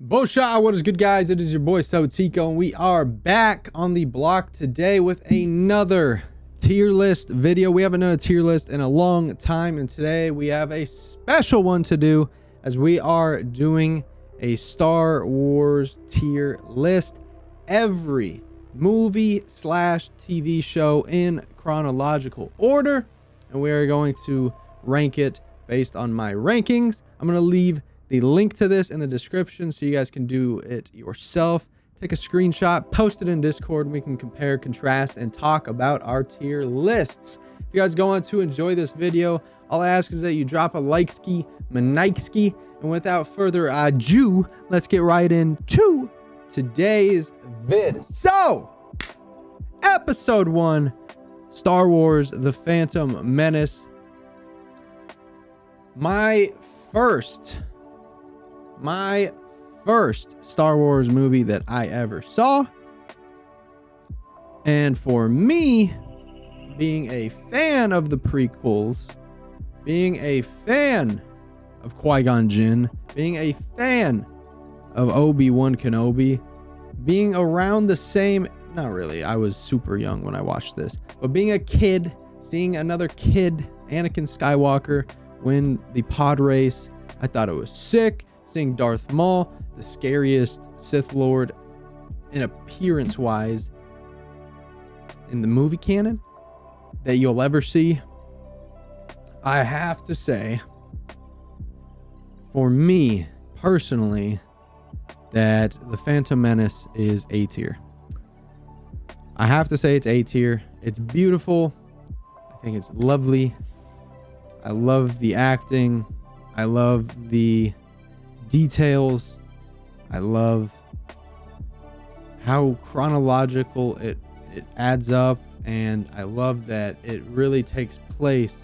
Bosha, what is good, guys? It is your boy AlsoTeeko, and we are back on the block today with another tier list video. We haven't done a tier list in a long time, and today we have a special one to do as we are doing a Star Wars tier list. Every movie / TV show in chronological order, and we are going to rank it based on my rankings. I'm going to leave the link to this in the description so you guys can do it yourself. Take a screenshot, post it in Discord, and we can compare, contrast, and talk about our tier lists. If you guys go on to enjoy this video, all I ask is that you drop a like-ski, manike-ski, and without further ado, let's get right into today's vid. So, episode 1, Star Wars The Phantom Menace. My first Star Wars movie that I ever saw. And for me, being a fan of the prequels, being a fan of Qui-Gon Jinn, being a fan of Obi-Wan Kenobi, being around the same, not really, I was super young when I watched this, but being a kid, seeing another kid, Anakin Skywalker, win the pod race, I thought it was sick. Seeing Darth Maul, the scariest Sith Lord in appearance wise in the movie canon that you'll ever see. I have to say, for me personally, that The Phantom Menace is A tier. I have to say it's A tier. It's beautiful. I think it's lovely. I love the acting. I love the details. I love how chronological it adds up, and I love that it really takes place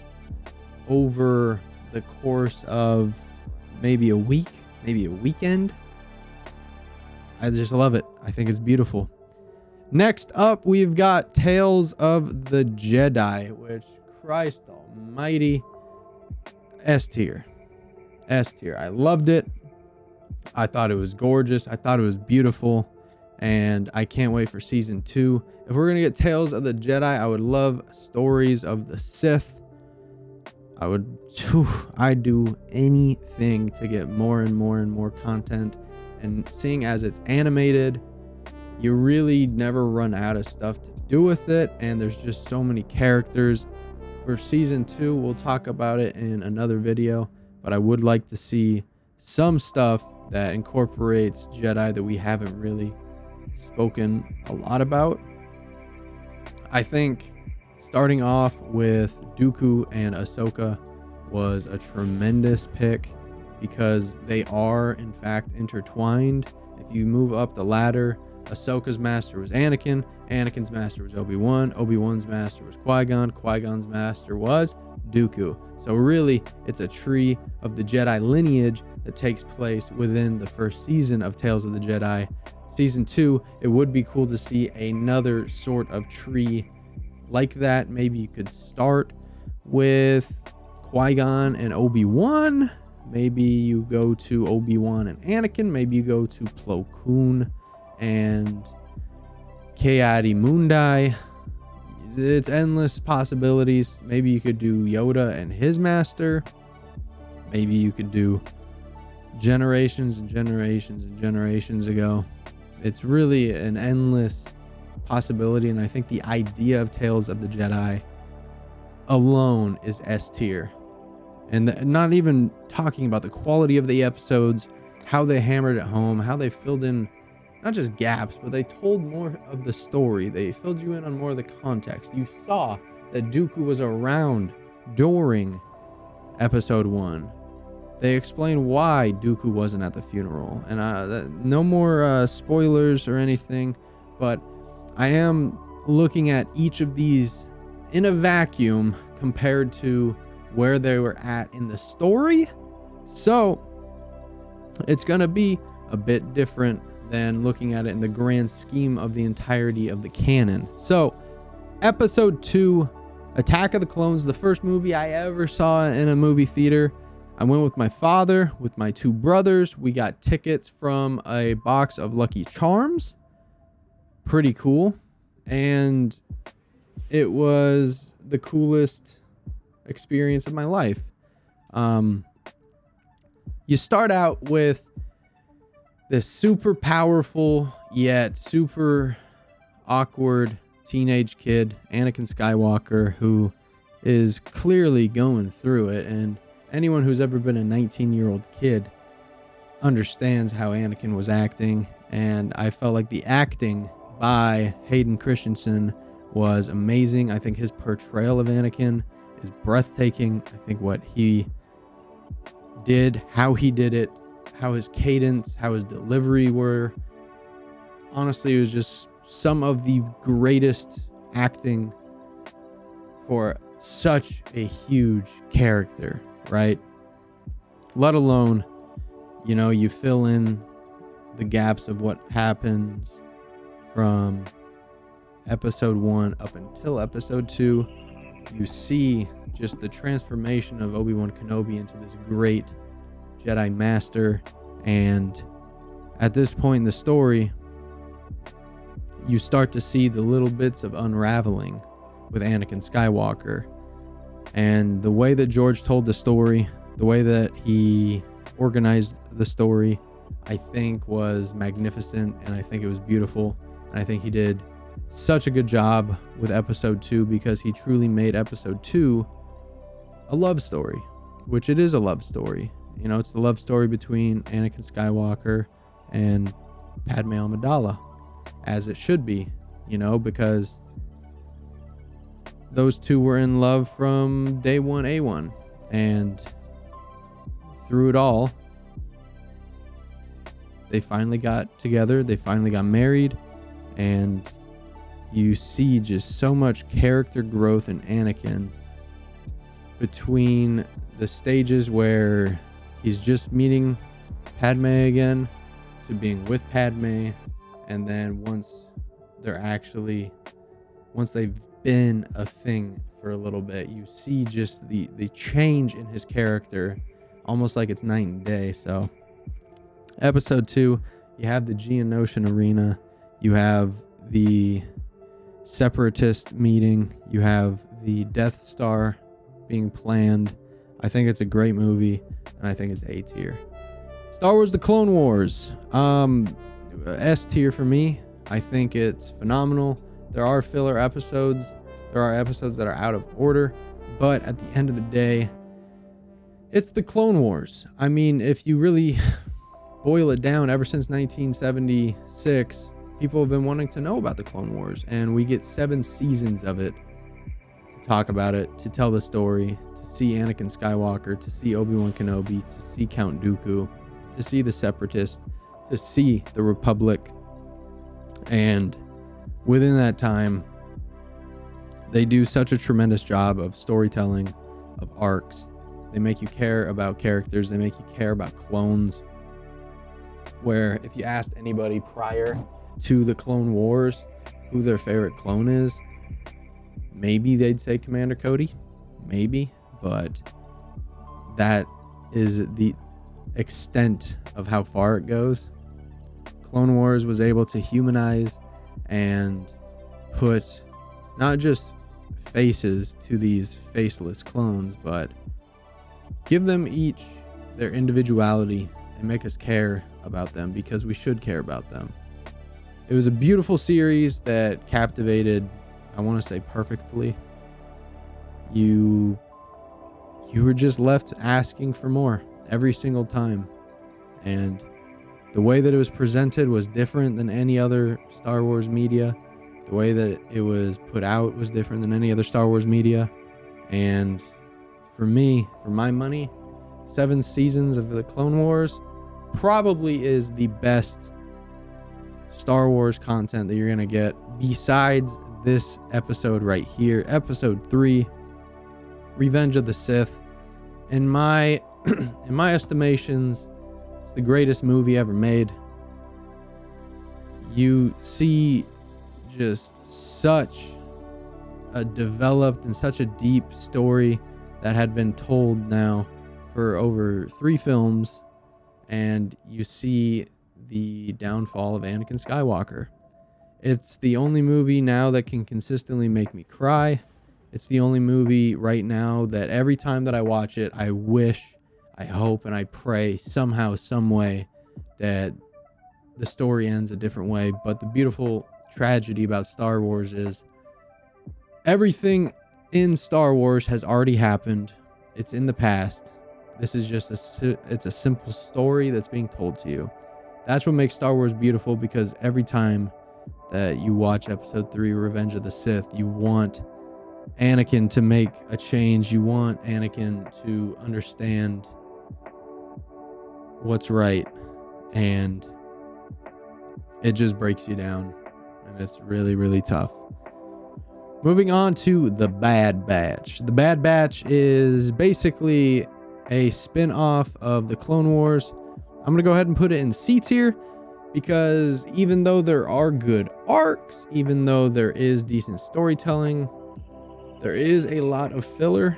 over the course of maybe a week, maybe a weekend. I just love it. I think it's beautiful. Next up, we've got Tales of the Jedi, which, Christ almighty, S tier. S tier. I loved it. I thought it was gorgeous. I thought it was beautiful, and I can't wait for season 2. If we're gonna get Tales of the Jedi, I would love stories of the Sith. I'd do anything to get more and more and more content, and seeing as it's animated, you really never run out of stuff to do with it, and there's just so many characters. For season 2, we'll talk about it in another video, but I would like to see some stuff that incorporates Jedi that we haven't really spoken a lot about. I think starting off with Dooku and Ahsoka was a tremendous pick because they are in fact intertwined. If you move up the ladder, Ahsoka's master was Anakin, Anakin's master was Obi-Wan, Obi-Wan's master was Qui-Gon, Qui-Gon's master was Dooku. So really, it's a tree of the Jedi lineage that takes place within the first season of Tales of the Jedi. Season 2, it would be cool to see another sort of tree like that. Maybe you could start with Qui-Gon and Obi-Wan. Maybe you go to Obi-Wan and Anakin. Maybe you go to Plo Koon and Ki-Adi-Mundi. It's endless possibilities. Maybe you could do Yoda and his master. Maybe you could do generations and generations and generations ago. It's really an endless possibility, and I think the idea of Tales of the Jedi alone is S tier. And not even talking about the quality of the episodes, how they hammered it home, how they filled in not just gaps, but they told more of the story. They filled you in on more of the context. You saw that Dooku was around during episode 1. They explained why Dooku wasn't at the funeral. And no more spoilers or anything, but I am looking at each of these in a vacuum compared to where they were at in the story. So it's going to be a bit different than looking at it in the grand scheme of the entirety of the canon. So episode 2, Attack of the Clones, the first movie I ever saw in a movie theater. I went with my father, with my two brothers. We got tickets from a box of Lucky Charms. Pretty cool. And it was the coolest experience of my life. You start out with this super powerful yet super awkward teenage kid, Anakin Skywalker, who is clearly going through it. And anyone who's ever been a 19-year-old kid understands how Anakin was acting. And I felt like the acting by Hayden Christensen was amazing. I think his portrayal of Anakin is breathtaking. I think what he did, how he did it, how his cadence, how his delivery were. Honestly, it was just some of the greatest acting for such a huge character, right? Let alone, you fill in the gaps of what happens from episode 1 up until episode 2. You see just the transformation of Obi-Wan Kenobi into this great Jedi Master. And at this point in the story, you start to see the little bits of unraveling with Anakin Skywalker. And the way that George told the story, the way that he organized the story, I think was magnificent, and I think it was beautiful. And I think he did such a good job with episode 2, because he truly made episode 2 a love story, which it is a love story. It's the love story between Anakin Skywalker and Padme Amidala, as it should be, because those two were in love from day one, A1. And through it all, they finally got together, they finally got married, and you see just so much character growth in Anakin between the stages where he's just meeting Padme again to being with Padme, and then once they've been a thing for a little bit, you see just the change in his character, almost like it's night and day. So episode 2, you have the Geonosian arena, you have the Separatist meeting, you have the Death Star being planned. I think it's a great movie, and I think it's A tier. Star Wars: The Clone Wars, S tier for me. I think it's phenomenal. There are filler episodes, there are episodes that are out of order, but at the end of the day, it's the Clone Wars. I mean, if you really boil it down, ever since 1976, people have been wanting to know about the Clone Wars, and we get 7 seasons of it to talk about it, to tell the story, to see Anakin Skywalker, to see Obi-Wan Kenobi, to see Count Dooku, to see the Separatists, to see the Republic. And within that time, they do such a tremendous job of storytelling, of arcs. They make you care about characters, they make you care about clones, where if you asked anybody prior to the Clone Wars who their favorite clone is, maybe they'd say Commander Cody, maybe, but that is the extent of how far it goes. Clone Wars was able to humanize and put not just faces to these faceless clones, but give them each their individuality and make us care about them, because we should care about them. It was a beautiful series that captivated, I want to say, perfectly. You were just left asking for more every single time. And the way that it was presented was different than any other Star Wars media. The way that it was put out was different than any other Star Wars media. And for me, for my money, 7 seasons of the Clone Wars probably is the best Star Wars content that you're going to get, besides this episode right here, episode 3, Revenge of the Sith. In my estimations, it's the greatest movie ever made. You see just such a developed and such a deep story that had been told now for over 3 films, and you see the downfall of Anakin Skywalker. It's the only movie now that can consistently make me cry. It's the only movie right now that every time that I watch it, I wish, I hope, and I pray somehow, some way that the story ends a different way. But the beautiful tragedy about Star Wars is everything in Star Wars has already happened. It's in the past. This is just it's a simple story that's being told to you. That's what makes Star Wars beautiful, because every time that you watch episode 3, Revenge of the Sith, you want Anakin to make a change. You want Anakin to understand what's right, and it just breaks you down, and it's really, really tough. Moving on to The Bad Batch. The Bad Batch is basically a spin-off of the Clone Wars. I'm going to go ahead and put it in C tier, because even though there are good arcs, even though there is decent storytelling, there is a lot of filler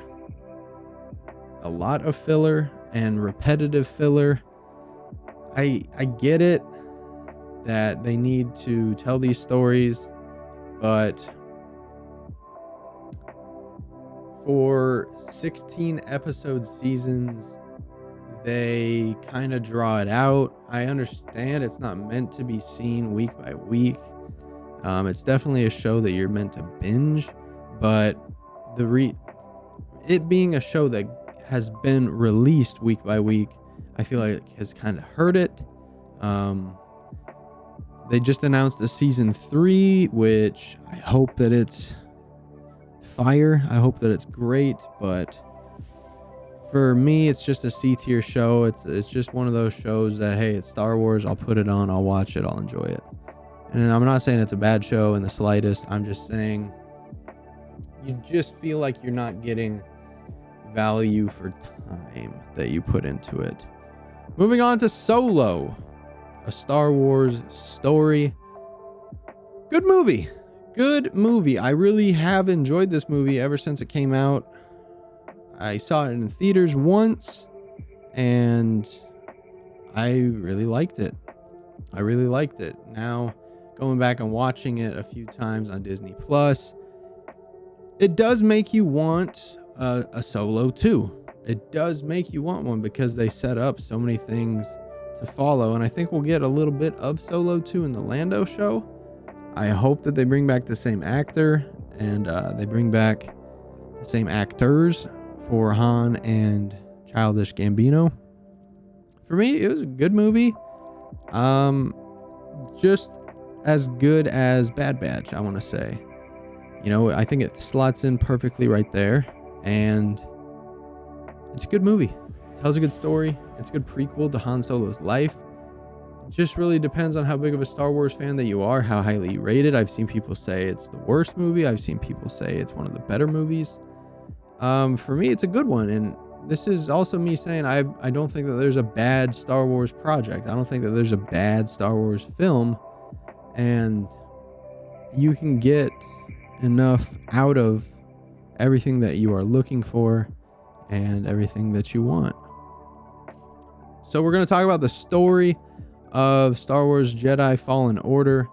and repetitive filler. I get it that they need to tell these stories, but for 16 episode seasons, they kind of draw it out. I understand it's not meant to be seen week by week. It's definitely a show that you're meant to binge, but it being a show that has been released week by week, I feel like has kind of hurt it. They just announced a season 3, which I hope that it's fire. I hope that it's great, but for me, it's just a C tier show. It's just one of those shows that, hey, it's Star Wars. I'll put it on. I'll watch it. I'll enjoy it. And I'm not saying it's a bad show in the slightest. I'm just saying you just feel like you're not getting value for time that you put into it. Moving on to Solo, a Star Wars story. Good movie. I really have enjoyed this movie ever since it came out. I saw it in theaters once, and I really liked it. Now, going back and watching it a few times on Disney Plus, it does make you want a Solo 2. It does make you want one, because they set up so many things to follow, and I think we'll get a little bit of Solo 2 in the Lando show. I hope that they bring back the same actor, and they bring back the same actors for Han and Childish Gambino. For me, it was a good movie. Just as good as Bad Batch, I want to say. You know, I think it slots in perfectly right there, and it's a good movie. It tells a good story. It's a good prequel to Han Solo's life. It just really depends on how big of a Star Wars fan that you are, how highly you rate it. I've seen people say it's the worst movie. I've seen people say it's one of the better movies. For me, it's a good one, and this is also me saying I don't think that there's a bad Star Wars project. I don't think that there's a bad Star Wars film, and you can get enough out of everything that you are looking for and everything that you want. So we're going to talk about the story of Star Wars Jedi Fallen Order.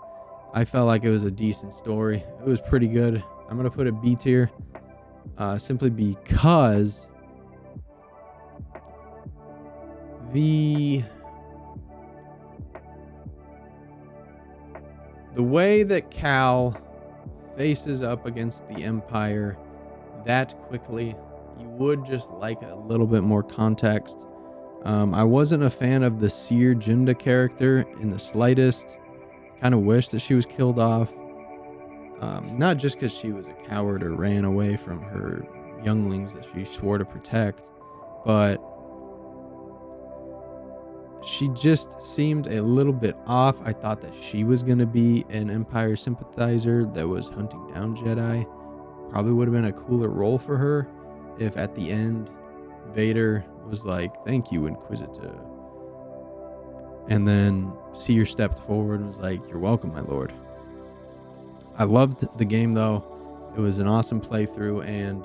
I felt like it was a decent story. It was pretty good. I'm going to put it B tier. Simply because the way that Cal faces up against the Empire that quickly, you would just like a little bit more context. I wasn't a fan of the Seer Jimda character in the slightest. Kind of wish that she was killed off. Not just because she was a coward or ran away from her younglings that she swore to protect, but she just seemed a little bit off. I thought that she was going to be an Empire sympathizer that was hunting down Jedi. Probably would have been a cooler role for her if at the end Vader was like, "Thank you, Inquisitor," and then Seer stepped forward and was like, "You're welcome, my lord." I loved the game though. It was an awesome playthrough, and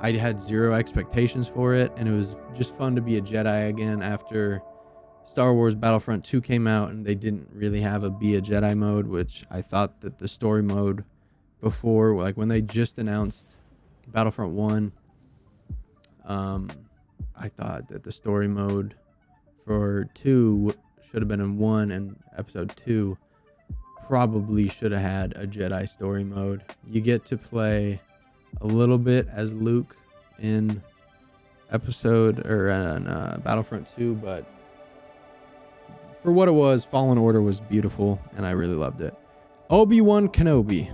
I had zero expectations for it, and it was just fun to be a Jedi again after Star Wars Battlefront 2 came out and they didn't really have a be a Jedi mode, which I thought that the story mode before, like when they just announced Battlefront 1, I thought that the story mode for 2 should have been in 1, and episode 2 probably should have had a Jedi story mode. You get to play a little bit as Luke in Battlefront 2, but for what it was, Fallen Order was beautiful, and I really loved it. Obi-Wan Kenobi.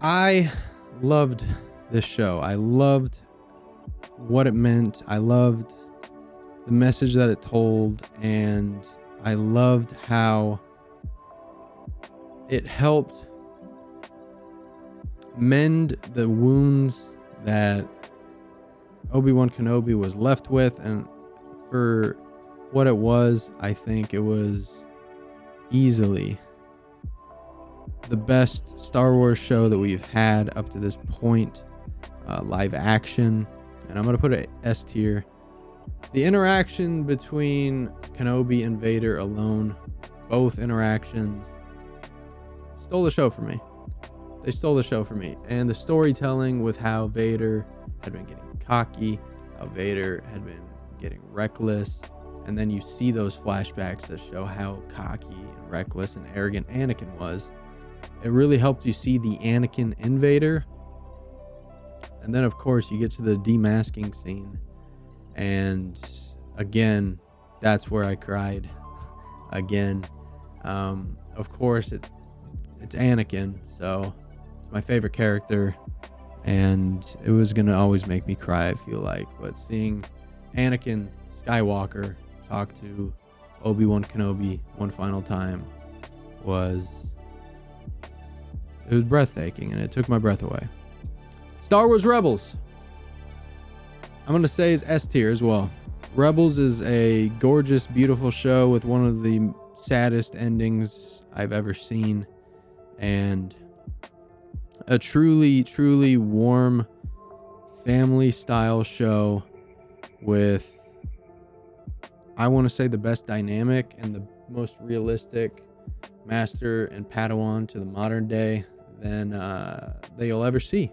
I loved this show. I loved what it meant. I loved the message that it told, and I loved how it helped mend the wounds that Obi-Wan Kenobi was left with. And for what it was, I think it was easily the best Star Wars show that we've had up to this point, live action, and I'm going to put it S tier. The interaction between Kenobi and Vader alone, both interactions, stole the show for me. They stole the show for me. And the storytelling with how Vader had been getting cocky, how Vader had been getting reckless, and then you see those flashbacks that show how cocky and reckless and arrogant Anakin was. It really helped you see the Anakin in Vader. And then, of course, you get to the demasking scene. And again, that's where I cried. Again. Of course, it's Anakin, so it's my favorite character. And it was going to always make me cry, I feel like. But seeing Anakin Skywalker talk to Obi-Wan Kenobi one final time was breathtaking, and it took my breath away. Star Wars Rebels. I'm going to say is S tier as well. Rebels is a gorgeous, beautiful show with one of the saddest endings I've ever seen, and a truly, truly warm family style show with, I want to say, the best dynamic and the most realistic master and Padawan to the modern day than that you'll ever see.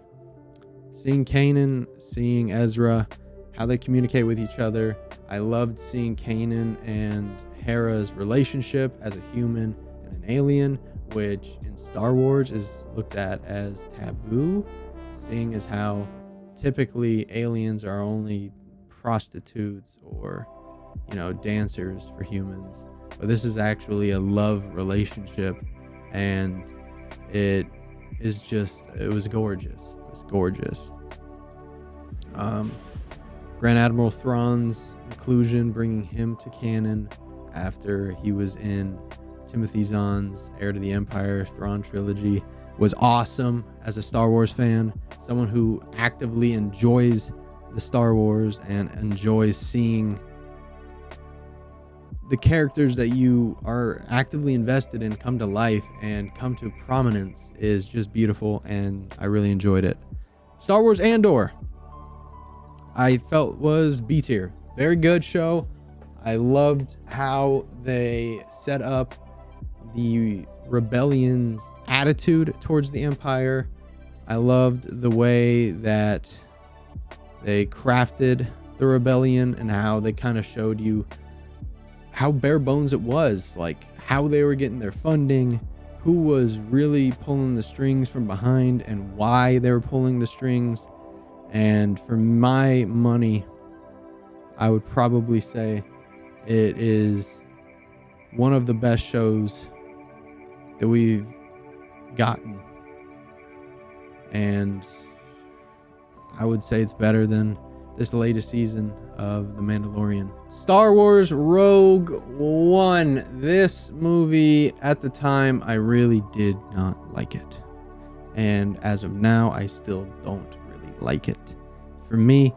Seeing Kanan, seeing Ezra, how they communicate with each other. I loved seeing Kanan and Hera's relationship as a human and an alien, which in Star Wars is looked at as taboo, seeing as how typically aliens are only prostitutes or, dancers for humans. But this is actually a love relationship, and it was gorgeous. It was gorgeous. Grand Admiral Thrawn's inclusion, bringing him to canon after he was in Timothy Zahn's Heir to the Empire Thrawn trilogy, was awesome as a Star Wars fan. Someone who actively enjoys the Star Wars and enjoys seeing the characters that you are actively invested in come to life and come to prominence is just beautiful, and I really enjoyed it. Star Wars Andor, I felt was B tier. Very good show. I loved how they set up the rebellion's attitude towards the Empire. I loved the way that they crafted the rebellion and how they kind of showed you how bare bones it was, like how they were getting their funding, who was really pulling the strings from behind, and why they were pulling the strings. And for my money, I would probably say it is one of the best shows that we've gotten. And I would say it's better than this latest season of The Mandalorian. Star Wars Rogue One. This movie, at the time, I really did not like it. And as of now, I still don't really like it. For me,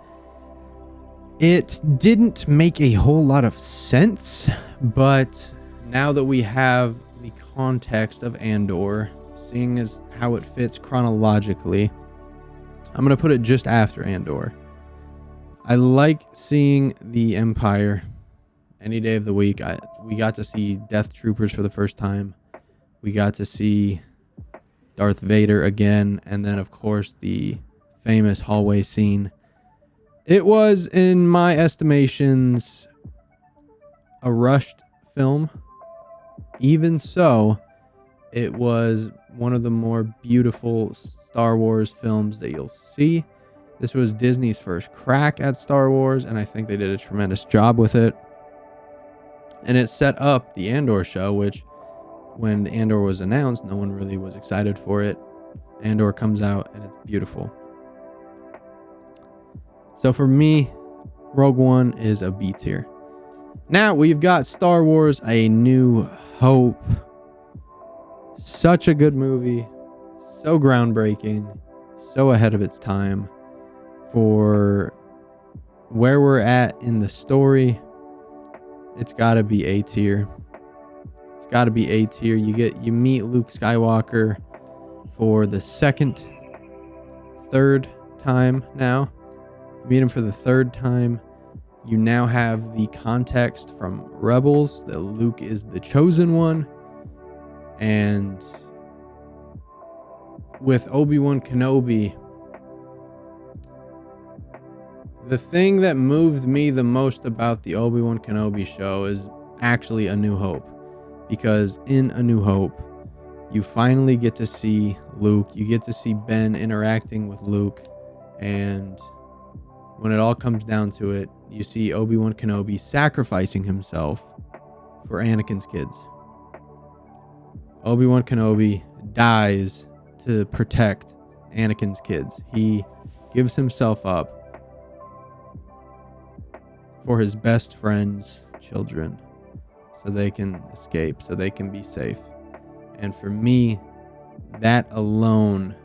it didn't make a whole lot of sense, but now that we have the context of Andor, seeing as how it fits chronologically, I'm going to put it just after Andor. I like seeing the Empire any day of the week. We got to see Death Troopers for the first time. We got to see Darth Vader again, and then of course the famous hallway scene. It was, in my estimations, a rushed film. Even so, it was one of the more beautiful Star Wars films that you'll see. This was Disney's first crack at Star Wars, and I think they did a tremendous job with it. And it set up the Andor show, which, when the Andor was announced, no one really was excited for it. Andor comes out, and it's beautiful. So for me, Rogue One is a B tier. Now we've got Star Wars: A New Hope. Such a good movie, so groundbreaking, so ahead of its time for where we're at in the story. It's got to be A tier. It's got to be A tier. You meet Luke Skywalker for the third time now. You meet him for the third time. You now have the context from Rebels that Luke is the chosen one. And with Obi-Wan Kenobi, the thing that moved me the most about the Obi-Wan Kenobi show is actually A New Hope. Because in A New Hope, you finally get to see Luke. You get to see Ben interacting with Luke. And when it all comes down to it, you see Obi-Wan Kenobi sacrificing himself for Anakin's kids. Obi-Wan Kenobi dies to protect Anakin's kids. He gives himself up for his best friend's children so they can escape, so they can be safe. And for me, that alone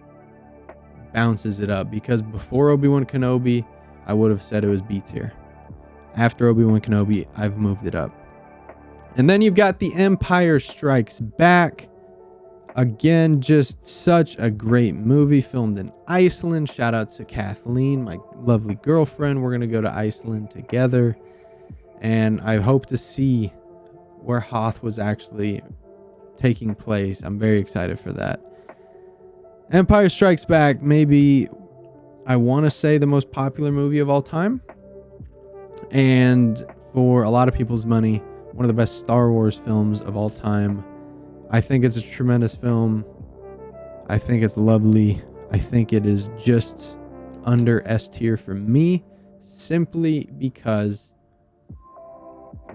bounces it up, because before Obi-Wan Kenobi, I would have said it was B tier. After Obi-Wan Kenobi, I've moved it up. And then you've got The Empire Strikes Back. Again, just such a great movie, filmed in Iceland. Shout out to Kathleen, my lovely girlfriend. We're going to go to Iceland together. And I hope to see where Hoth was actually taking place. I'm very excited for that. Empire Strikes Back, maybe, I want to say, the most popular movie of all time. And for a lot of people's money, one of the best Star Wars films of all time. I think it's a tremendous film. I think it's lovely. I think it is just under S tier for me, simply because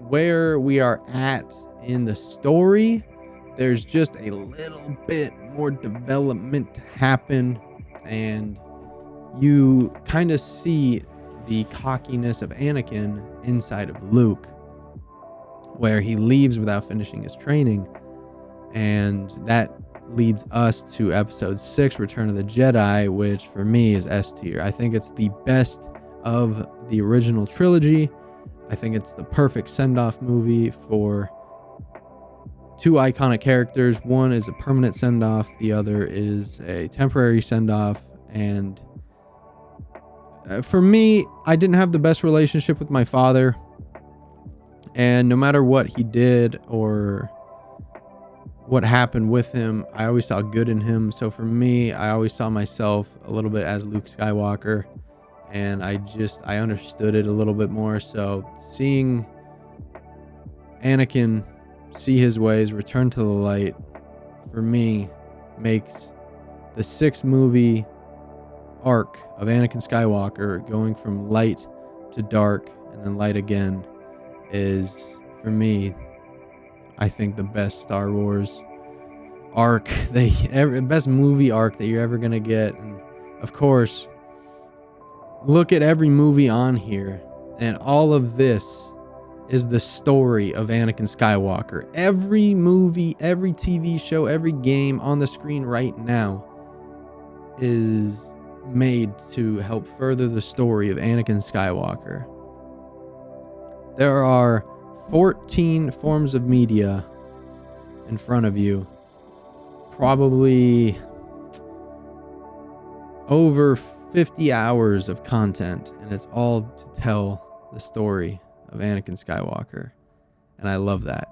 where we are at in the story, there's just a little bit more development to happen, and you kind of see the cockiness of Anakin inside of Luke, where he leaves without finishing his training. And that leads us to episode 6, Return of the Jedi, which for me is S tier. I think it's the best of the original trilogy. I think it's the perfect send-off movie for two iconic characters. One is a permanent send-off, the other is a temporary send-off. And for me, I didn't have the best relationship with my father, and no matter what he did or what happened with him, I always saw good in him. So for me, I always saw myself a little bit as Luke Skywalker, and I understood it a little bit more. So seeing Anakin see his ways, return to the light, for me, makes the 6-movie arc of Anakin Skywalker going from light to dark and then light again is, for me, I think the best Star Wars arc, best movie arc that you're ever gonna get. And of course, look at every movie on here, and all of this is the story of Anakin Skywalker. Every movie, every TV show, every game on the screen right now is made to help further the story of Anakin Skywalker. There are 14 forms of media in front of you probably over 50 hours of content, and it's all to tell the story of Anakin Skywalker. And I love that.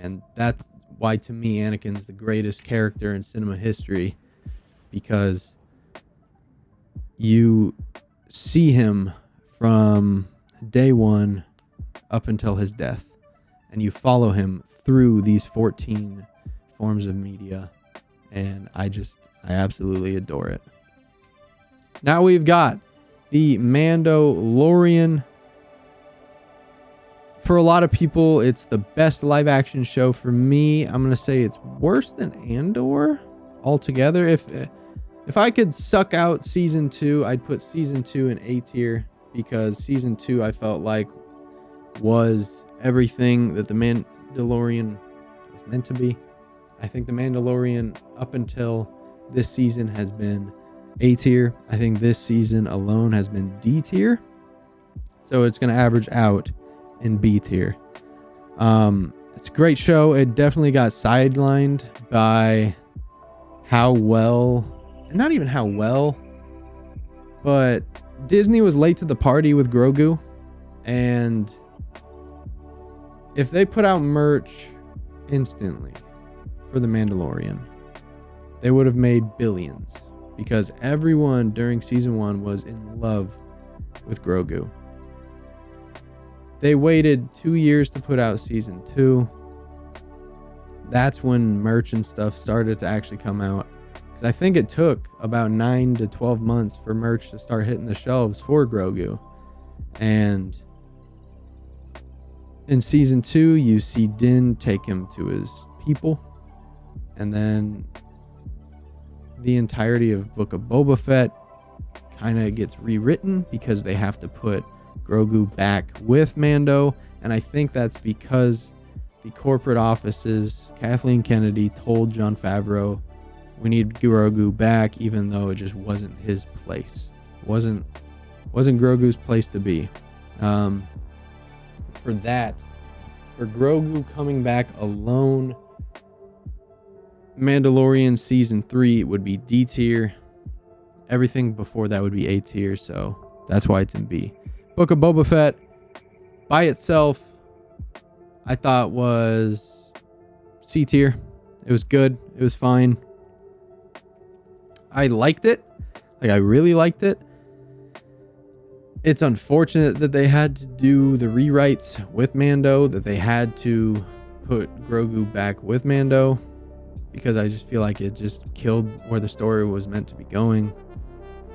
And that's why, to me, Anakin's the greatest character in cinema history, because you see him from day one up until his death, and you follow him through these 14 forms of media, and I absolutely adore it. Now we've got the Mandalorian. For a lot of people, it's the best live action show. For me, I'm going to say it's worse than Andor altogether. If I could suck out season 2, I'd put season 2 in A tier, because season 2 I felt like was everything that the Mandalorian was meant to be. I think the Mandalorian up until this season has been A tier. I think this season alone has been D tier. So it's going to average out in B tier. It's a great show. It definitely got sidelined by how well, not even how well, but Disney was late to the party with Grogu. And if they put out merch instantly for The Mandalorian, they would have made billions, because everyone during season 1 was in love with Grogu. They waited 2 years to put out season 2. That's when merch and stuff started to actually come out. Because I think it took about 9 to 12 months for merch to start hitting the shelves for Grogu. And in season 2, you see Din take him to his people. And then the entirety of Book of Boba Fett kind of gets rewritten, because they have to put Grogu back with Mando. And I think that's because the corporate offices, Kathleen Kennedy told Jon Favreau, we need Grogu back, even though it just wasn't his place. It wasn't Grogu's place to be. For Grogu coming back alone, Mandalorian season 3 would be D tier. Everything before that would be A tier, so that's why it's in B. Book of Boba Fett by itself, I thought was C tier. It was good. It was fine. I liked it. I really liked it. It's unfortunate that they had to do the rewrites with Mando, that they had to put Grogu back with Mando, because I just feel like it just killed where the story was meant to be going,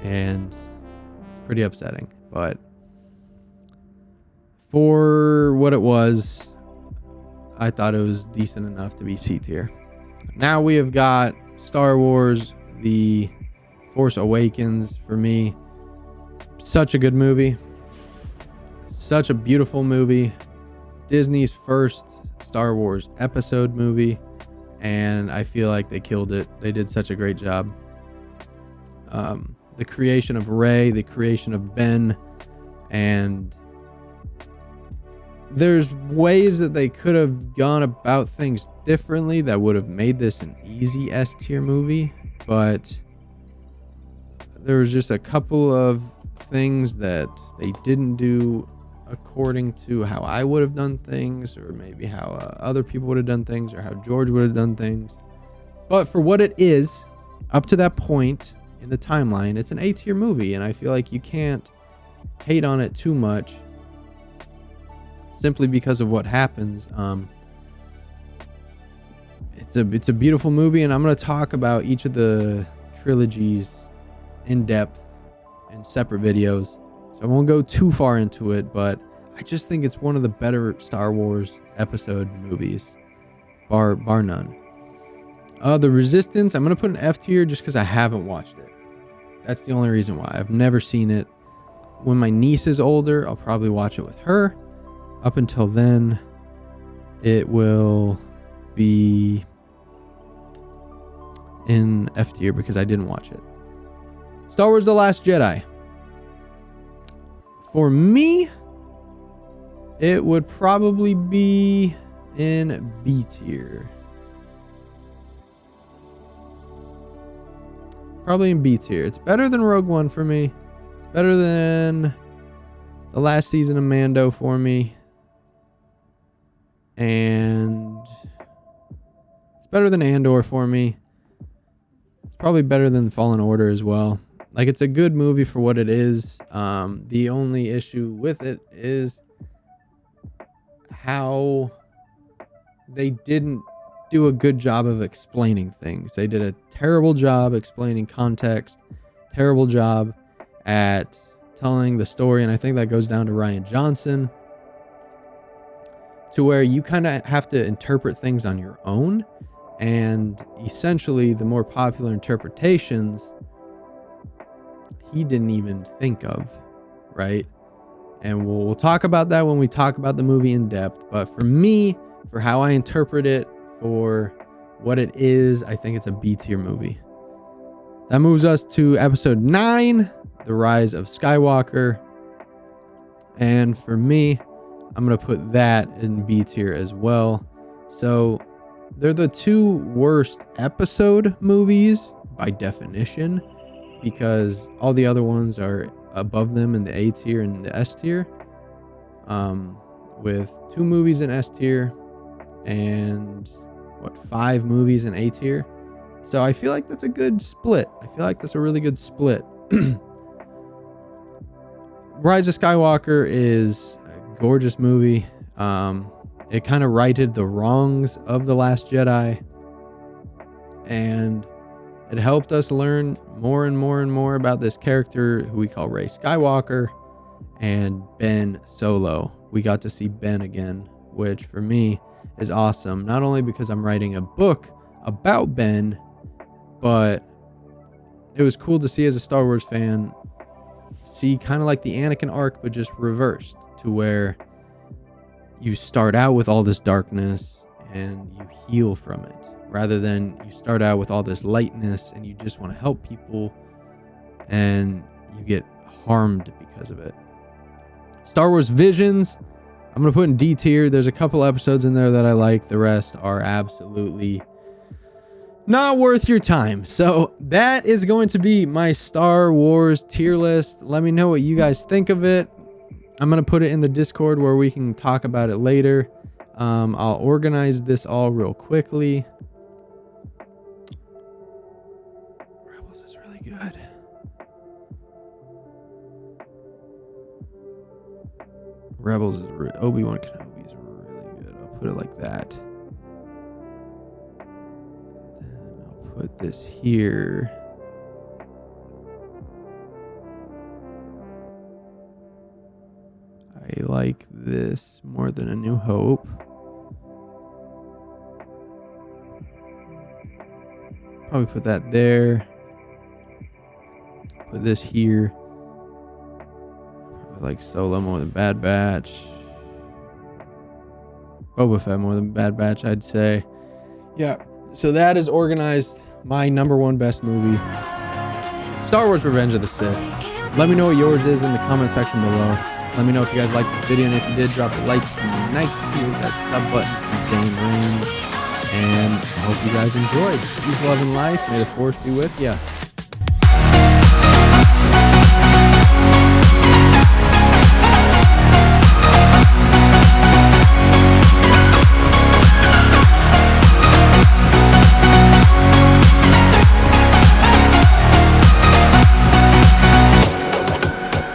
and it's pretty upsetting. But for what it was, I thought it was decent enough to be C tier. Now we have got Star Wars The Force Awakens. For me, such a good movie, such a beautiful movie, Disney's first Star Wars episode movie, and I feel like they killed it. They did such a great job. The creation of Rey, the creation of Ben, and there's ways that they could have gone about things differently that would have made this an easy S tier movie, but there was just a couple of things that they didn't do according to how I would have done things, or maybe how other people would have done things, or how George would have done things. But for what it is, up to that point in the timeline, it's an A tier movie, and I feel like you can't hate on it too much simply because of what happens. It's a beautiful movie, and I'm going to talk about each of the trilogies in depth in separate videos, so I won't go too far into it, but I just think it's one of the better Star Wars episode movies, bar none. The Resistance, I'm going to put an F tier just because I haven't watched it. That's the only reason why. I've never seen it. When my niece is older, I'll probably watch it with her. Up until then, it will be in F tier because I didn't watch it. Star Wars The Last Jedi. For me, it would probably be in B tier. probably in B tier. It's better than Rogue One for me. It's better than the last season of Mando for me. And it's better than Andor for me. It's probably better than Fallen Order as well. Like, it's a good movie for what it is. The only issue with it is how they didn't do a good job of explaining things. They did a terrible job explaining context, terrible job at telling the story, and I think that goes down to Rian Johnson, to where you kind of have to interpret things on your own, and essentially the more popular interpretations he didn't even think of, right? And we'll talk about that when we talk about the movie in depth. But for me, for how I interpret it, for what it is, I think it's a B tier movie. That moves us to episode 9, The Rise of Skywalker. And for me, I'm going to put that in B tier as well. So they're the two worst episode movies by definition, because all the other ones are above them in the A tier and the S tier, with 2 movies in S tier and 5 movies in A tier. So I feel like that's a good split. I feel like that's a really good split. Rise of Skywalker is a gorgeous movie. It kind of righted the wrongs of The Last Jedi, and it helped us learn more and more and more about this character who we call Rey Skywalker and Ben Solo. We got to see Ben again, which for me is awesome. Not only because I'm writing a book about Ben, but it was cool to see, as a Star Wars fan, see kind of like the Anakin arc, but just reversed, to where you start out with all this darkness and you heal from it, rather than you start out with all this lightness and you just want to help people and you get harmed because of it. Star Wars Visions, I'm going to put in D tier. There's a couple episodes in there that I like. The rest are absolutely not worth your time. So that is going to be my Star Wars tier list. Let me know what you guys think of it. I'm going to put it in the Discord where we can talk about it later. I'll organize this all real quickly. Rebels is really good. Obi-Wan Kenobi is really good. I'll put it like that. And I'll put this here. I like this more than A New Hope. Probably put that there. Put this here. I like Solo more than Bad Batch. Boba Fett more than Bad Batch, I'd say. Yeah, so that is organized my #1 best movie, Star Wars Revenge of the Sith. Let me know what yours is in the comment section below. Let me know if you guys liked the video, and if you did, drop a like. It's nice to see that sub button from Jane Rain. And I hope you guys enjoyed. Peace, love, and life. May the Force be with you.